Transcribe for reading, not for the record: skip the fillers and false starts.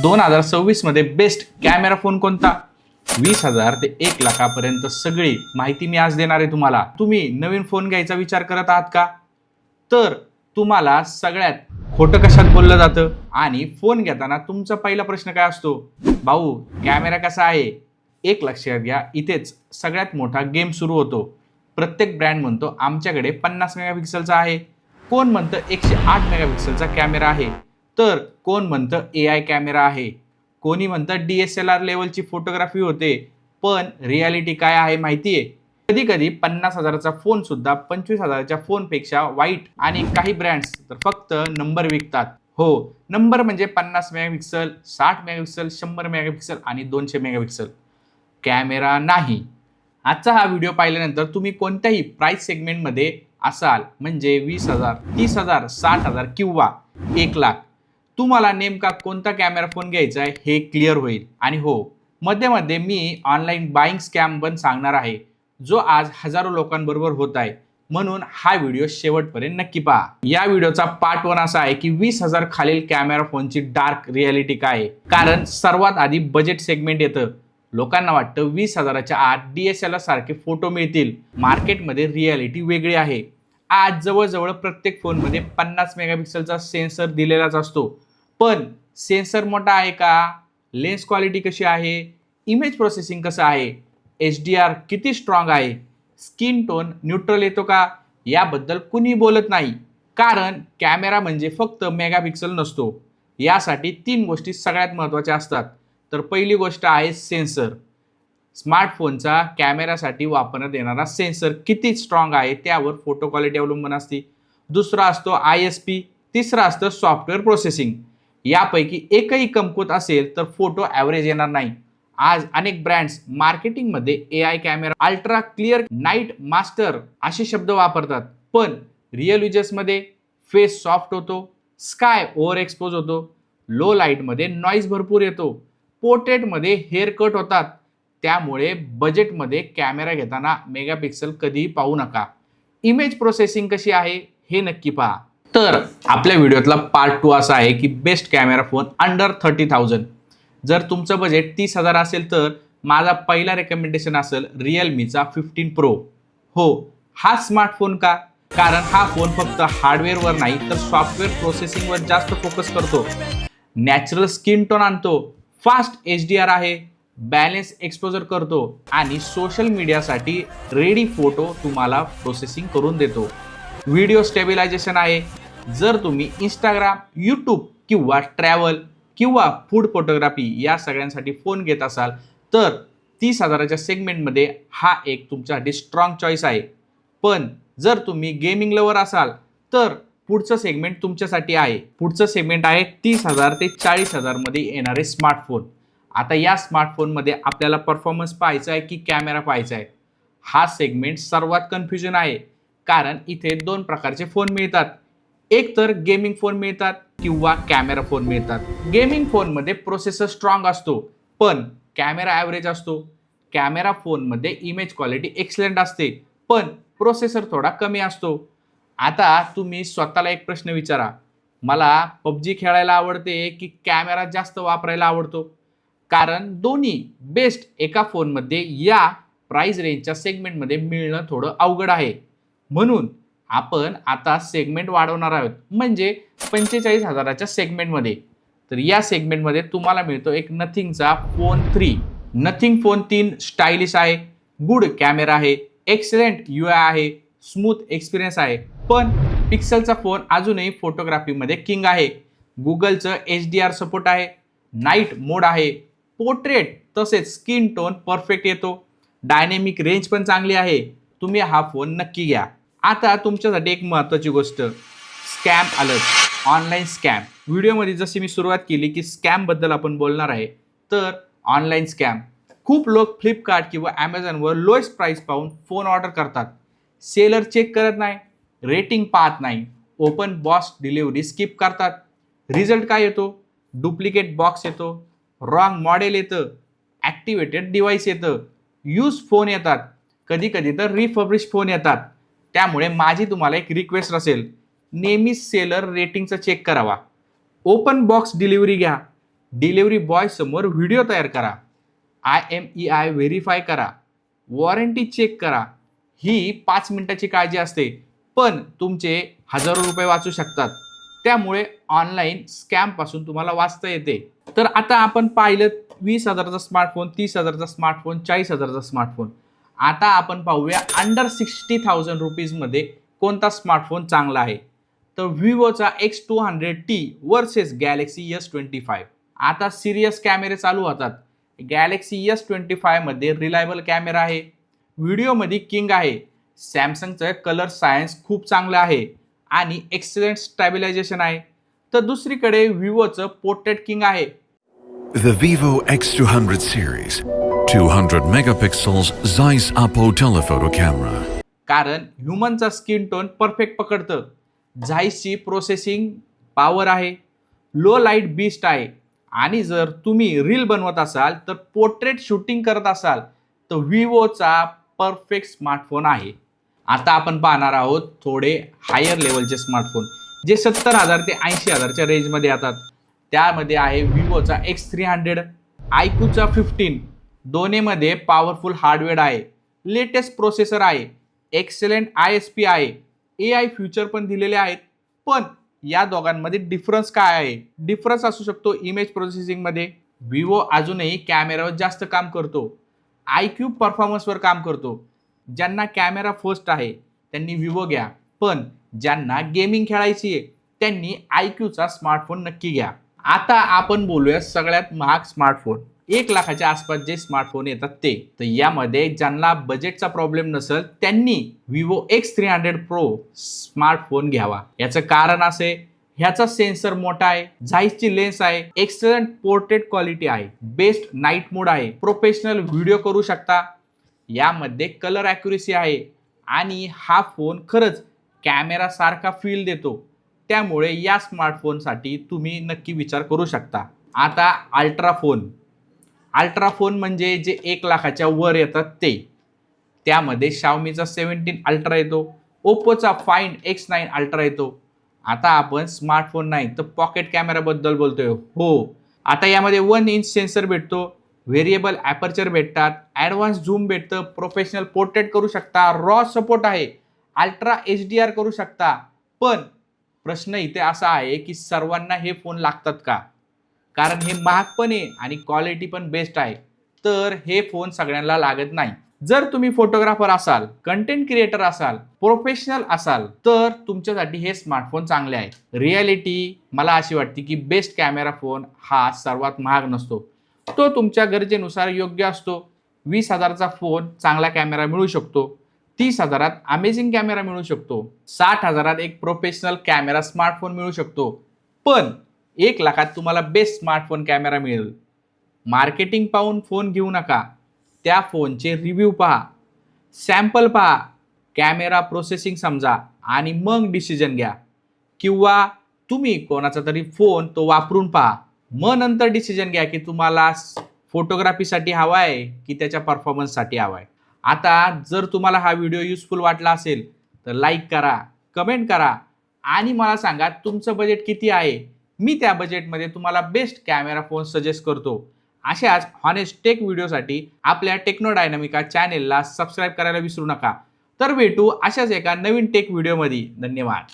2026 मध्ये best camera phone कोणता? 20,000 ते 1,00,000 सगळी माहिती मी आज देणार आहे तुम्हाला. तुम्ही नवीन फोन घ्यायचा विचार करत आहात का? तर तुम्हाला सगळ्यात खोटं कशात बोललं जातं आणि फोन घेताना तुमचा पहिला प्रश्न काय असतो? भाऊ कॅमेरा कसा आहे? एक लक्षात घ्या, इथेच सगळ्यात मोठा गेम सुरू होतो. प्रत्येक ब्रँड म्हणतो आमच्याकडे 50 मेगापिक्सलचा आहे, कोण म्हणतं 108 मेगापिक्सलचा कॅमेरा आहे, तर कोण म्हणतं AI कॅमेरा आहे, कोणी म्हणतं DSLR लेवलची फोटोग्राफी होते. पण रियालिटी काय आहे माहिती आहे? कधी कधी 50,000चा फोन सुद्धा 25,000च्या फोनपेक्षा वाईट आणि काही ब्रँड्स तर फक्त नंबर विकतात. हो, नंबर म्हणजे 50 मेगापिक्सल, 60 मेगापिक्सल, 100 मेगापिक्सल आणि 200 मेगापिक्सल. कॅमेरा नाही. आजचा हा व्हिडिओ पाहिल्यानंतर तुम्ही कोणत्याही प्राइस सेगमेंटमध्ये असाल, म्हणजे 20,000, 30,000, 60,000 किंवा 1,00,000, तुम्हाला नेमका कोणता कॅमेरा फोन घ्यायचा आहे हे क्लिअर होईल. आणि हो, मध्ये मी ऑनलाईन बाईंग स्कॅम पण सांगणार आहे, जो आज हजारो लोकांबरोबर होत आहे. म्हणून हा व्हिडिओ शेवटपर्यंत नक्की पहा. या व्हिडिओचा पार्ट 1 असा आहे की 20,000 खालील कॅमेरा फोनची डार्क रियालिटी काय आहे. कारण सर्वात आधी बजेट सेगमेंट येतं. लोकांना वाटतं 20,000च्या आत DSLR सारखे फोटो मिळतील. मार्केटमध्ये रियालिटी वेगळी आहे. आज जवळजवळ प्रत्येक फोनमध्ये 50 मेगापिक्सलचा सेन्सर दिलेलाच असतो. पण सेन्सर मोठा आहे का? लेन्स क्वालिटी कशी आहे? इमेज प्रोसेसिंग कसं आहे? HDR किती स्ट्रॉंग आहे? स्किन टोन न्यूट्रल येतो का? याबद्दल कुणी बोलत नाही. कारण कॅमेरा म्हणजे फक्त मेगापिक्सल नसतो. यासाठी 3 गोष्टी सगळ्यात महत्त्वाच्या असतात. तर पहिली गोष्ट आहे सेन्सर. स्मार्टफोनचा कॅमेऱ्यासाठी वापरण्यात येणारा सेन्सर किती स्ट्रॉंग आहे त्यावर फोटो क्वालिटी अवलंबून असते. दुसरा असतो ISP. तिसरा असतं सॉफ्टवेअर प्रोसेसिंग. यापैकी एकही कमकुवत असेल तर फोटो ॲव्हरेज येणार नाही. आज अनेक ब्रँड्स मार्केटिंगमध्ये AI camera, ultra clear, night master असे शब्द वापरतात. पण रिअल युजेसमध्ये फेस सॉफ्ट होतो, स्काय ओव्हर एक्सपोज होतो, लो लाईटमध्ये नॉईज भरपूर येतो, पोर्ट्रेटमध्ये हेअर कट होतात. त्यामुळे बजेटमध्ये कॅमेरा घेताना मेगापिक्सल कधीही पाहू नका. इमेज प्रोसेसिंग कशी आहे हे नक्की पहा. तर आपल्या व्हिडिओतला पार्ट 2 असा आहे की बेस्ट कॅमेरा फोन अंडर 30,000. जर तुमचं बजेट 30,000 असेल तर माझा पहिला रेकमेंडेशन असेल रिअलमीचा 15 Pro. हो, हा स्मार्टफोन का? कारण हा फोन फक्त हार्डवेअरवर नाही तर सॉफ्टवेअर प्रोसेसिंगवर जास्त फोकस करतो. नॅचरल स्किन टोन आणतो, फास्ट HDR आहे, बॅलन्स एक्सपोजर करतो आणि सोशल मीडियासाठी रेडी फोटो तुम्हाला प्रोसेसिंग करून देतो. व्हिडिओ स्टेबिलायझेशन आहे. जर तुम्ही इंस्टाग्राम, यूट्यूब किंवा ट्रॅव्हल किंवा फूड फोटोग्राफी या सगळ्यांसाठी फोन घेत असाल तर 30,000च्या सेगमेंटमध्ये हा एक तुमच्यासाठी स्ट्रॉंग चॉईस आहे. पण जर तुम्ही गेमिंग लवर असाल तर पुढचं सेगमेंट तुमच्यासाठी आहे. पुढचं सेगमेंट आहे 30,000 ते 40,000 मध्ये येणारे स्मार्टफोन. आता या स्मार्टफोनमध्ये आपल्याला परफॉर्मन्स पाहायचा आहे की कॅमेरा पाहायचा आहे? हा सेगमेंट सर्वात कन्फ्युजन आहे. कारण इथे 2 प्रकारचे फोन मिळतात. एक तर गेमिंग फोन मिळतात किंवा कॅमेरा फोन मिळतात. गेमिंग फोनमध्ये प्रोसेसर स्ट्रॉंग असतो पण कॅमेरा ॲव्हरेज असतो. कॅमेरा फोनमध्ये इमेज क्वालिटी एक्सलेंट असते पण प्रोसेसर थोडा कमी असतो. आता तुम्ही स्वतःला एक प्रश्न विचारा, मला PUBG खेळायला आवडते की कॅमेरा जास्त वापरायला आवडतो? कारण दोन्ही बेस्ट एका फोनमध्ये या प्राइस रेंजच्या सेगमेंटमध्ये मिळणं थोडं अवघड आहे. म्हणून आपण आता सेगमेंट वाढवणार आहोत, म्हणजे 45,000च्या सेगमेंटमध्ये. तर या सेगमेंटमध्ये तुम्हाला मिळतो एक नथिंगचा फोन 3. नथिंग फोन 3 स्टायलिश आहे, गुड कॅमेरा आहे, एक्सलेंट UI आहे, स्मूथ एक्सपिरियन्स आहे. पण पिक्सलचा फोन अजूनही फोटोग्राफीमध्ये किंग आहे. गुगलचं HDR सपोर्ट आहे, नाईट मोड आहे, पोर्ट्रेट तसेच स्किन टोन परफेक्ट येतो, डायनेमिक रेंज पण चांगली आहे. तुम्ही हा फोन नक्की घ्या. आता तुमच्यासाठी एक महत्त्वाची गोष्ट, स्कॅम अलर्ट. Online scam. व्हिडिओमध्ये जशी मी सुरुवात केली की स्कॅमबद्दल आपण बोलणार आहे, तर ऑनलाईन स्कॅम. खूप लोक फ्लिपकार्ट किंवा ॲमेझॉनवर लोएस्ट प्राईस पाहून फोन ऑर्डर करतात. सेलर चेक करत नाही, रेटिंग पाहत नाही, ओपन बॉक्स डिलिव्हरी स्किप करतात. रिझल्ट काय येतो? डुप्लिकेट बॉक्स येतो, रॉंग मॉडेल येतं, ॲक्टिवेटेड डिव्हाइस येतं, यूज फोन येतात, कधी कधी तर रिफर्बिश फोन येतात. त्यामुळे माझी तुम्हाला एक रिक्वेस्ट असेल, नेहमी सेलर रेटिंगचा चेक करावा. ओपन बॉक्स डिलिव्हरी घ्या. डिलिव्हरी बॉय समोर व्हिडिओ तयार करा, IMEI व्हेरीफाय करा, वॉरंटी चेक करा. ही 5 मिनिटाची काळजी असते, पण तुमचे हजारो रुपये वाचू शकतात. त्यामुळे ऑनलाईन स्कॅमपासून तुम्हाला वाचता येते. तर आता आपण पाहिलं 20,000चा स्मार्टफोन, 30,000चा स्मार्टफोन, 40,000चा स्मार्टफोन. आता आपण पाहूया अंडर 60,000 रुपीजमध्ये कोणता स्मार्टफोन चांगला आहे. तर विवोचा X200T वर्सेस गॅलेक्सी S25. आता सिरियस कॅमेरे चालू होतात. गॅलेक्सी S25 मध्ये रिलायबल कॅमेरा आहे, व्हिडिओमध्ये किंग आहे. सॅमसंगचं कलर सायन्स खूप चांगलं आहे आणि एक्सलंट स्टॅबिलायझेशन आहे. तर दुसरीकडे विवोचं पोर्ट्रेट किंग आहे. The Vivo X200 series, 200 megapixels Zeiss Apo telephoto camera. कारण ह्युमनचा स्किन टोन परफेक्ट पकडतं. झाईसची प्रोसेसिंग पॉवर आहे, लो लाईट बीस्ट आहे. आणि जर तुम्ही रील बनवत असाल, तर पोर्ट्रेट शूटिंग करत असाल, तर विवोचा परफेक्ट स्मार्टफोन आहे. आता आपण पाहणार आहोत थोडे हायर लेवलचे स्मार्टफोन, जे 70,000 ते 80,000च्या रेंजमध्ये येतात. त्यामध्ये आहे विवोचा X300, आयक्यूचा 15. दोन्हीमध्ये पॉवरफुल हार्डवेअर आहे, लेटेस्ट प्रोसेसर आहे, एक्सलेंट ISP आहे, AI फ्युचर पण दिलेले आहेत. पण या दोघांमध्ये डिफरन्स काय आहे? डिफरन्स असू शकतो इमेज प्रोसेसिंगमध्ये. विवो अजूनही कॅमेरावर जास्त काम करतो, IQ परफॉर्मन्सवर काम करतो. ज्यांना कॅमेरा फर्स्ट आहे त्यांनी विवो घ्या, पण ज्यांना गेमिंग खेळायची आहे त्यांनी IQचा स्मार्टफोन नक्की घ्या. आता आपण बोलूया सगळ्यात महाग स्मार्टफोन. 1 लाखाच्या आसपास जे स्मार्टफोन येतात ते. तर यामध्ये ज्यांना बजेटचा प्रॉब्लेम नसेल त्यांनी विवो X300 Pro स्मार्टफोन घ्यावा. याचं कारण असे, ह्याचा सेन्सर मोठा आहे, झाईसची लेन्स आहे, एक्सलंट पोर्ट्रेट क्वालिटी आहे, बेस्ट नाईट मोड आहे, प्रोफेशनल व्हिडिओ करू शकता. यामध्ये कलर ॲक्युरेसी आहे आणि हा फोन खरंच कॅमेरा सारखा फील देतो. त्यामुळे या स्मार्टफोनसाठी तुम्ही नक्की विचार करू शकता. आता अल्ट्रा फोन म्हणजे जे 1 लाखाच्या वर येतात ते. त्यामध्ये Xiaomiचा 17 अल्ट्रा येतो, ओप्पोचा Find X9 अल्ट्रा येतो. आता आपण स्मार्टफोन नाही तर पॉकेट कॅमेराबद्दल बोलतोय. हो, आता यामध्ये 1 इंच सेन्सर भेटतो, व्हेरिएबल ॲपर्चर भेटतात, ॲडव्हान्स झूम भेटतं, प्रोफेशनल पोर्ट्रेट करू शकता, रॉ सपोर्ट आहे, अल्ट्रा HDR करू शकता. पण प्रश्न इथे असा आहे की सर्वांना हे फोन लागतात का? कारण हे महाग पण आहे आणि क्वालिटी पण बेस्ट आहे. तर हे फोन सगळ्यांना लागत नाही. जर तुम्ही फोटोग्राफर असाल, कंटेंट क्रिएटर असाल, प्रोफेशनल असाल, तर तुमच्यासाठी हे स्मार्टफोन चांगले आहे. रिॲलिटी मला अशी वाटते की बेस्ट कॅमेरा फोन हा सर्वात महाग नसतो, तो तुमच्या गरजेनुसार योग्य असतो. 20,000चा फोन चांगला कॅमेरा मिळू शकतो, 30,000त अमेझिंग कॅमेरा मिळू शकतो, 60,000त एक प्रोफेशनल कॅमेरा स्मार्टफोन मिळू शकतो. पण 1 लाखात तुम्हाला बेस्ट स्मार्टफोन कॅमेरा मिळेल. मार्केटिंग पाहून फोन घेऊ नका, त्या फोनचे रिव्ह्यू पहा, सॅम्पल पहा, कॅमेरा प्रोसेसिंग समजा आणि मग डिसिजन घ्या. किंवा तुम्ही कोणाचा तरी फोन तो वापरून पहा, मग नंतर डिसिजन घ्या की तुम्हाला फोटोग्राफीसाठी हवा आहे की त्याच्या परफॉर्मन्ससाठी हवा आहे. आता जर तुम्हाला हा व्हिडिओ युजफुल वाटला असेल तर लाईक करा, कमेंट करा आणि मला सांगा तुमचं बजेट किती आहे. मी त्या बजेटमध्ये तुम्हाला बेस्ट कॅमेरा फोन सजेस्ट करतो. अशाच हॉनेस्ट टेक व्हिडिओसाठी आपल्या टेक्नो डायनामिका चॅनेलला सबस्क्राईब करायला विसरू नका. तर भेटू अशाच एका नवीन टेक व्हिडिओमध्ये. धन्यवाद.